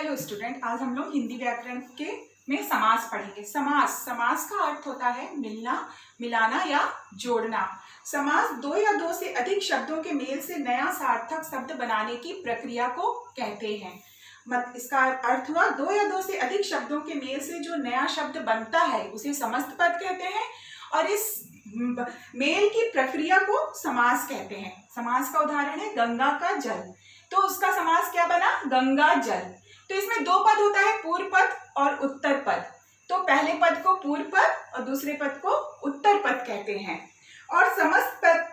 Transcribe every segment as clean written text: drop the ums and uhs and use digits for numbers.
Hello student, आज हम लोग हिंदी व्याकरण के में समास पढ़ेंगे। समास का अर्थ होता है मिलना, मिलाना या जोड़ना। समास दो या दो से अधिक शब्दों के मेल से नया सार्थक शब्द बनाने की प्रक्रिया को कहते हैं। इसका अर्थ हुआ दो या दो से अधिक शब्दों के मेल से जो नया शब्द बनता है उसे समस्त पद कहते हैं और इस मेल की प्रक्रिया को समास कहते हैं। समास का उदाहरण है गंगा का जल, तो उसका समास क्या बना? गंगा जल। तो इसमें दो पद होता है, पूर्व पद और उत्तर पद। तो पहले पद को पूर्व पद और दूसरे पद को उत्तर पद कहते हैं। और समस्त पद,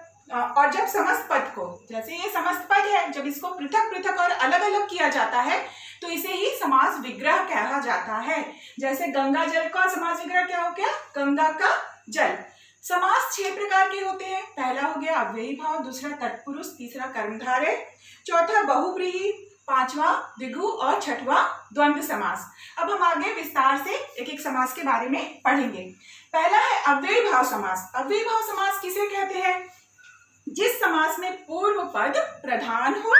और जब समस्त पद को, जैसे ये समस्त पद है, जब इसको पृथक पृथक और अलग अलग किया जाता है तो इसे ही समास विग्रह कहा जाता है। जैसे गंगा जल का समास विग्रह क्या हो गया? गंगा का जल। समास 6 प्रकार के होते हैं। पहला हो गया अव्ययी भाव, दूसरा तत्पुरुष, तीसरा कर्मधारय, चौथा बहुव्रीहि, पांचवा द्विगु और छठवां द्वंद्व समास। अब हम आगे विस्तार से एक एक समास के बारे में पढ़ेंगे। पहला है अव्ययी भाव समास। अव्ययी भाव समास किसे कहते हैं? जिस समास में पूर्व पद प्रधान हो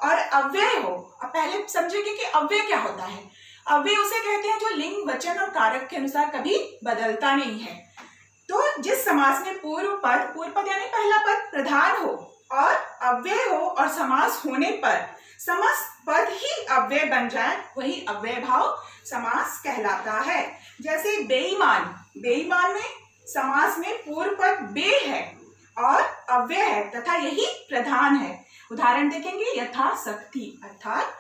और अव्यय हो। अब पहले समझेंगे कि अव्यय क्या होता है। अव्यय उसे कहते हैं जो लिंग, वचन और कारक के अनुसार कभी बदलता नहीं है। तो जिस समास में पूर्व पद यानी पहला पद प्रधान हो और अव्यय हो और समास होने पर समस्त पद ही अव्यय बन जाए, वही अव्यय भाव समास कहलाता है। जैसे बेईमान, बेईमान में समास में पूर्व पद बे है और अव्यय है तथा यही प्रधान है। उदाहरण देखेंगे, यथा शक्ति अर्थात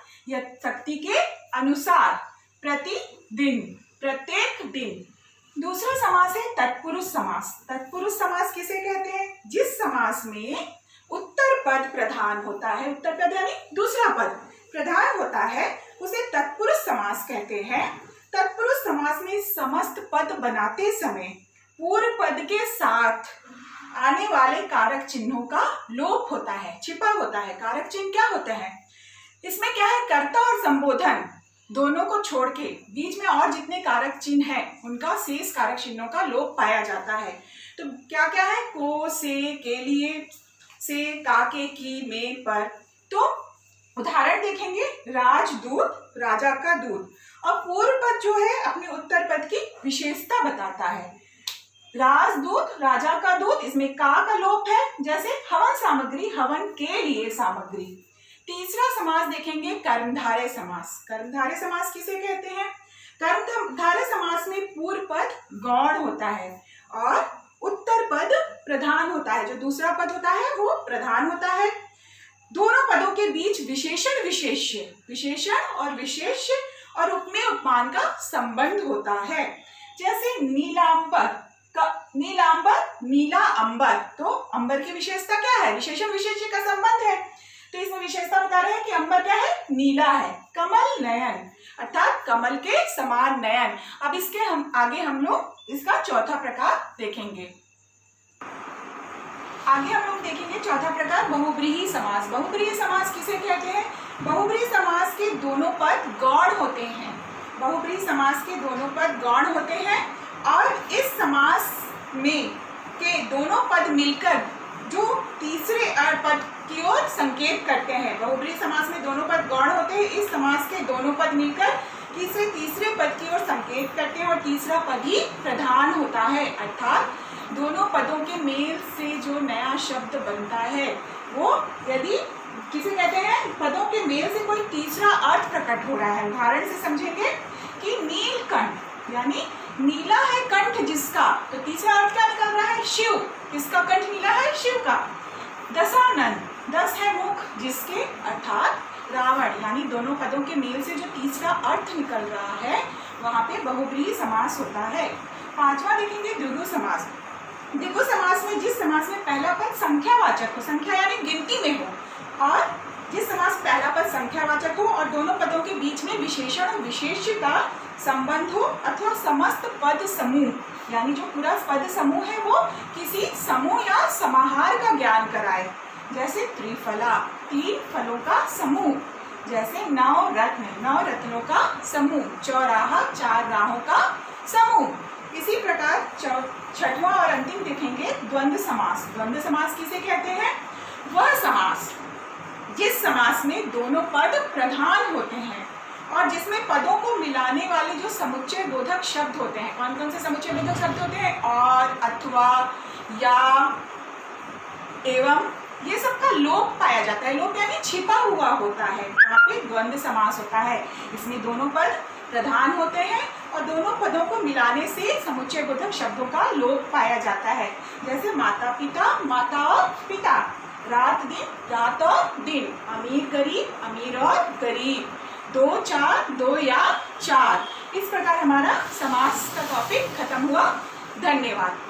शक्ति के अनुसार, प्रतिदिन, प्रत्येक दिन। दूसरा समास है तत्पुरुष समास। तत्पुरुष समास किसे कहते हैं? जिस समास में उत्तर पद प्रधान होता है, उत्तर पद यानी दूसरा पद प्रधान होता है, उसे तत्पुरुष समास कहते हैं। तत्पुरुष समास में समस्त पद बनाते समय पूर्व पद के साथ आने वाले कारक चिन्हों का लोप होता है, छिपा होता है। कारक चिन्ह क्या होते हैं? इसमें क्या है? कर्ता और संबोधन दोनों को छोड़ के बीच में और जितने कारक चिन्ह हैं उनका शेष कारक चिन्हों का लोप पाया जाता है। तो क्या क्या है? को, से, के लिए, से, काके, की, में, पर। तो उदाहरण देखेंगे, राजदूत, राजा का दूत। और पूर्व पद जो है अपने उत्तर पद की विशेषता बताता है। राजदूत, राजा का दूत, इसमें का लोप है। जैसे हवन सामग्री, हवन के लिए सामग्री। तीसरा समास देखेंगे कर्मधारय समास। कर्मधारय समास किसे कहते हैं? कर्मधारय समास में पूर्व पद गौण होता है और उत्तर पद प्रधान होता है। जो दूसरा पद होता है वो प्रधान होता है। दोनों पदों के बीच विशेषण विशेष्य, विशेषण और विशेष्य और उपमेय उपमान का संबंध होता है। जैसे नीलांबर, नीलांबर, नीला अंबर। तो अंबर की विशेषता क्या है? विशेषण विशेष्य का संबंध है। तो इसमें विशेषता बता रहे हैं कि अंबर क्या है? नीला है। कमल नयन अर्थात कमल के समान नयन। अब इसके आगे हम लोग इसका चौथा प्रकार देखेंगे। आगे हम लोग देखेंगे चौथा प्रकार बहुव्रीहि समास। बहुव्रीहि समास किसे कहते हैं? बहुव्रीहि समास के दोनों पद गौण होते हैं। बहुव्रीहि समास के दोनों पद गौण होते हैं और इस समास में के दोनों पद मिलकर जो तीसरे पद की ओर संकेत करते हैं। बहुव्रीहि समास में दोनों पद गौण होते हैं। इस समास के दोनों पद मिलकर तीसरे पद की ओर संकेत करते हैं और तीसरा पद ही प्रधान होता है। अर्थात दोनों पदों के मेल से जो नया शब्द बनता है वो, यदि किसे कहते हैं? पदों के मेल से कोई तीसरा अर्थ प्रकट हो रहा है। उदाहरण से समझेंगे कि नीलकंठ यानी नीला है कंठ जिसका, तो तीसरा अर्थ क्या निकल रहा है? शिव। किसका कंठ नीला है? शिव का। दशानन, 10 है मुख जिसके, अर्थात रावण। यानी दोनों पदों के मेल से जो तीसरा अर्थ निकल रहा है वहां पे बहुव्रीहि समास होता है। पांचवा देखेंगे द्विगु समास। द्विगु समास में जिस समास में पहला पद संख्यावाचक हो, संख्या यानी गिनती में हो, और जिस समास पहला पद संख्यावाचक हो और दोनों पदों के बीच में विशेषण और विशेष्य का संबंध हो अथवा समस्त पद समूह यानी जो पूरा पद समूह है वो किसी समूह या समाहार का ज्ञान कराए। जैसे त्रिफला, 3 फलों का समूह। जैसे नवरत्न, 9 रत्नों का समूह। चौराहा, 4 राहों का समूह। इसी प्रकार छठवां और अंतिम देखेंगे द्वंद्व समास। द्वंद्व समास किसे कहते हैं? वह समास जिस समास में दोनों पद प्रधान होते हैं और और जिसमें पदों को मिलाने वाले जो समुच्चय बोधक शब्द होते हैं, कौन कौन से समुच्चय बोधक शब्द होते हैं? और, अथवा, या, एवं, ये सब का लोप पाया जाता है। लोप यानी छिपा हुआ होता है, यहाँ पे द्वंद्व समास होता है। इसमें दोनों पद प्रधान होते हैं और दोनों पदों को मिलाने से समुच्चय बोधक शब्दों का लोप पाया जाता है। जैसे माता पिता, माता और पिता, रात दिन, रात और दिन, अमीर गरीब, अमीर और गरीब, दो चार, दो या चार। इस प्रकार हमारा समास का टॉपिक खत्म हुआ। धन्यवाद।